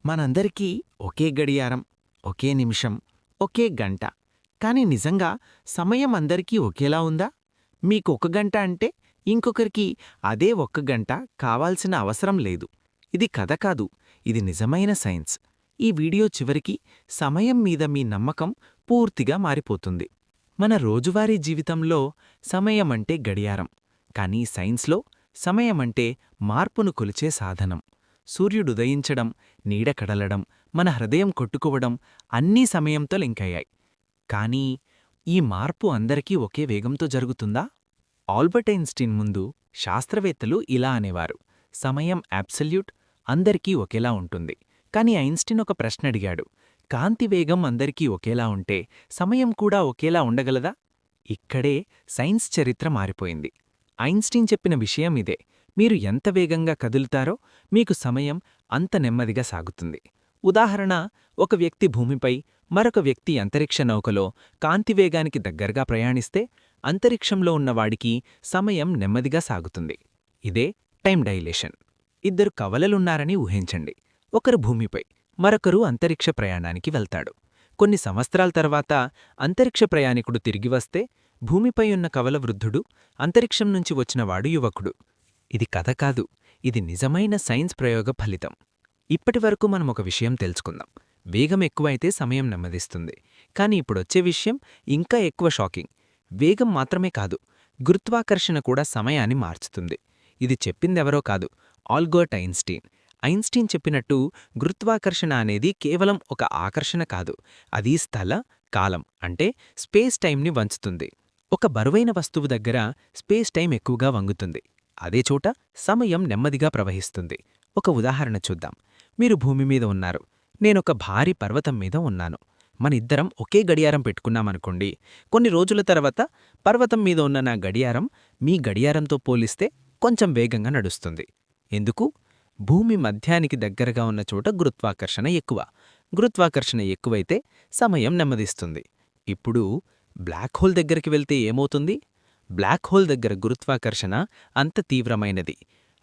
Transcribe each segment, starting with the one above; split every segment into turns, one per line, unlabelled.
మనందరికీ ఒకే గడియారం, ఒకే నిమిషం, ఒకే గంట. కాని నిజంగా సమయం అందరికీ ఒకేలా ఉందా? మీకొక గంట అంటే ఇంకొకరికి అదే ఒక్క గంట కావాల్సిన అవసరం లేదు. ఇది కథ కాదు, ఇది నిజమైన సైన్స్. ఈ వీడియో చివరికి సమయం మీద మీ నమ్మకం పూర్తిగా మారిపోతుంది. మన రోజువారీ జీవితంలో సమయమంటే గడియారం, కానీ సైన్స్లో సమయమంటే మార్పును కొలిచే సాధనం. సూర్యుడుదయించడం, నీడ కదలడం, మన హృదయం కొట్టుకోవడం అన్నీ సమయంతో లింకయ్యాయి. కానీ ఈ మార్పు అందరికీ ఒకే వేగంతో జరుగుతుందా? ఆల్బర్ట్ ఐన్స్టీన్ ముందు శాస్త్రవేత్తలు ఇలా అనేవారు: సమయం అబ్సల్యూట్, అందరికీ ఒకేలా ఉంటుంది. కాని ఐన్స్టీన్ ఒక ప్రశ్న అడిగాడు: కాంతి వేగం అందరికీ ఒకేలా ఉంటే సమయం కూడా ఒకేలా ఉండగలదా? ఇక్కడే సైన్స్ చరిత్ర మారిపోయింది. ఐన్స్టీన్ చెప్పిన విషయం ఇదే: మీరు ఎంత వేగంగా కదులుతారో మీకు సమయం అంత నెమ్మదిగా సాగుతుంది. ఉదాహరణ, ఒక వ్యక్తి భూమిపై, మరొక వ్యక్తి అంతరిక్ష నౌకలో కాంతివేగానికి దగ్గరగా ప్రయాణిస్తే అంతరిక్షంలో ఉన్నవాడికి సమయం నెమ్మదిగా సాగుతుంది. ఇదే టైం డైలేషన్. ఇద్దరు కవలలున్నారని ఊహించండి. ఒకరు భూమిపై, మరొకరు అంతరిక్ష ప్రయాణానికి వెళ్తాడు. కొన్ని సంవత్సరాల తర్వాత అంతరిక్ష ప్రయాణికుడు తిరిగి వస్తే భూమిపై ఉన్న కవల వృద్ధుడు, అంతరిక్షం నుంచి వచ్చినవాడు యువకుడు. ఇది కథ కాదు, ఇది నిజమైన సైన్స్ ప్రయోగ ఫలితం. ఇప్పటివరకు మనం ఒక విషయం తెలుసుకుందాం: వేగం ఎక్కువైతే సమయం నెమ్మదిస్తుంది. కాని ఇప్పుడొచ్చే విషయం ఇంకా ఎక్కువ షాకింగ్. వేగం మాత్రమే కాదు, గురుత్వాకర్షణ కూడా సమయాన్ని మార్చుతుంది. ఇది చెప్పిందెవరో కాదు, ఆల్బర్ట్ ఐన్స్టీన్. ఐన్స్టీన్ చెప్పినట్టు గురుత్వాకర్షణ అనేది కేవలం ఒక ఆకర్షణ కాదు, అది స్థల, కాలం అంటే స్పేస్ టైంని వంచుతుంది. ఒక బరువైన వస్తువు దగ్గర స్పేస్ టైం ఎక్కువగా వంగుతుంది, అదే చోట సమయం నెమ్మదిగా ప్రవహిస్తుంది. ఒక ఉదాహరణ చూద్దాం. మీరు భూమి మీద ఉన్నారు, నేనొక భారీ పర్వతం మీద ఉన్నాను. మన ఇద్దరం ఒకే గడియారం పెట్టుకున్నామనుకోండి. కొన్ని రోజుల తర్వాత పర్వతం మీద ఉన్న నా గడియారం మీ గడియారంతో పోలిస్తే కొంచెం వేగంగా నడుస్తుంది. ఎందుకు? భూమి మధ్యానికి దగ్గరగా ఉన్న చోట గురుత్వాకర్షణ ఎక్కువ. గురుత్వాకర్షణ ఎక్కువైతే సమయం నెమ్మదిస్తుంది. ఇప్పుడు బ్లాక్ హోల్ దగ్గరికి వెళ్తే ఏమవుతుంది? బ్లాక్ హోల్ దగ్గర గురుత్వాకర్షణ అంత తీవ్రమైనది.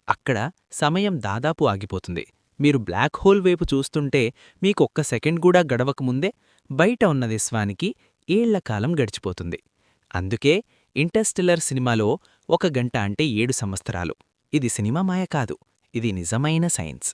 అక్కడ సమయం దాదాపు ఆగిపోతుంది. మీరు బ్లాక్ హోల్ వైపు చూస్తుంటే మీకొక్క సెకండ్ కూడా గడవకముందే బయట ఉన్న విశ్వానికి ఏళ్లకాలం గడిచిపోతుంది. అందుకే ఇంటర్స్టెల్లర్ సినిమాలో 1 గంట అంటే 7 సంవత్సరాలు. ఇది సినిమా మాయ కాదు, ఇది నిజమైన సైన్స్.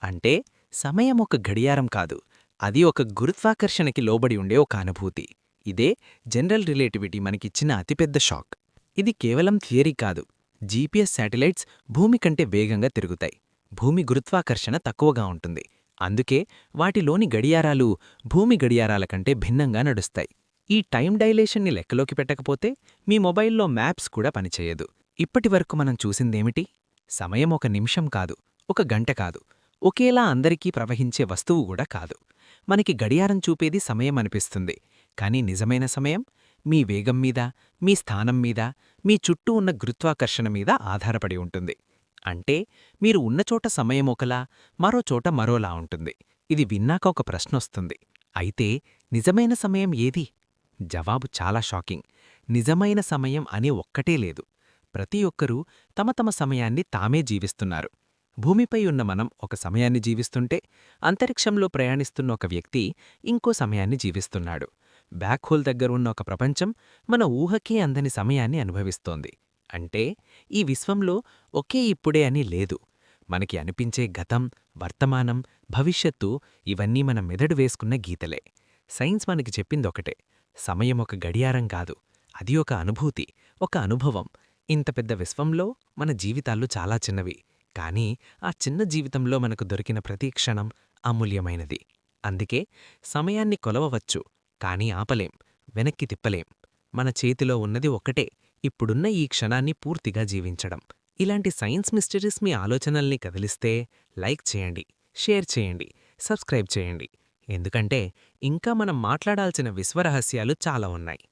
అంటే సమయం ఒక గడియారం కాదు, అది ఒక గురుత్వాకర్షణకి లోబడి ఉండే ఒక అనుభూతి. ఇదే జనరల్ రిలేటివిటీ మనకిచ్చిన అతిపెద్ద షాక్. ఇది కేవలం థియరీ కాదు. జీపీఎస్ శాటిలైట్స్ భూమి కంటే వేగంగా తిరుగుతాయి. భూమి గురుత్వాకర్షణ తక్కువగా ఉంటుంది. అందుకే వాటిలోని గడియారాలు భూమి గడియారాల కంటే భిన్నంగా నడుస్తాయి. ఈ టైం డైలేషన్ని లెక్కలోకి పెట్టకపోతే మీ మొబైల్లో మ్యాప్స్ కూడా పనిచేయదు. ఇప్పటివరకు మనం చూసిందేమిటి? సమయం ఒక నిమిషం కాదు, ఒక గంట కాదు, ఒకేలా అందరికీ ప్రవహించే వస్తువు కూడా కాదు. మనకి గడియారం చూపేది సమయం అనిపిస్తుంది, కానీ నిజమైన సమయం మీ వేగం మీద, మీ స్థానం మీద, మీ చుట్టూ ఉన్న గురుత్వాకర్షణ మీద ఆధారపడి ఉంటుంది. అంటే మీరు ఉన్నచోట సమయం ఒకలా, మరో చోట మరోలా ఉంటుంది. ఇది విన్నాక ఒక ప్రశ్నొస్తుంది: అయితే నిజమైన సమయం ఏది? జవాబు చాలా షాకింగ్. నిజమైన సమయం అనే ఒక్కటే లేదు. ప్రతి ఒక్కరూ తమ తమ సమయాన్ని తామే జీవిస్తున్నారు. భూమిపై ఉన్న మనం ఒక సమయాన్ని జీవిస్తుంటే, అంతరిక్షంలో ప్రయాణిస్తున్న ఒక వ్యక్తి ఇంకో సమయాన్ని జీవిస్తున్నాడు. బ్లాక్ హోల్ దగ్గరున్న ఒక ప్రపంచం మన ఊహకే అందని సమయాన్ని అనుభవిస్తోంది. అంటే ఈ విశ్వంలో ఒకే ఇప్పుడే అని లేదు. మనకి అనిపించే గతం, వర్తమానం, భవిష్యత్తు ఇవన్నీ మన మెదడు వేసుకున్న గీతలే. సైన్స్ మనకి చెప్పిందొకటే: సమయం ఒక గడియారం కాదు, అది ఒక అనుభూతి, ఒక అనుభవం. ఇంత పెద్ద విశ్వంలో మన జీవితాలు చాలా చిన్నవి, కానీ ఆ చిన్న జీవితంలో మనకు దొరికిన ప్రతి క్షణం అమూల్యమైనది. అందుకే సమయాన్ని కొలవవచ్చు, కానీ ఆపలేం, వెనక్కి తిప్పలేం. మన చేతిలో ఉన్నది ఒక్కటే: ఇప్పుడున్న ఈ క్షణాన్ని పూర్తిగా జీవించడం. ఇలాంటి సైన్స్ మిస్టరీస్ మీ ఆలోచనల్ని కదిలిస్తే లైక్ చేయండి, షేర్ చేయండి, సబ్స్క్రైబ్ చేయండి. ఎందుకంటే ఇంకా మనం మాట్లాడాల్సిన విశ్వరహస్యాలు చాలా ఉన్నాయి.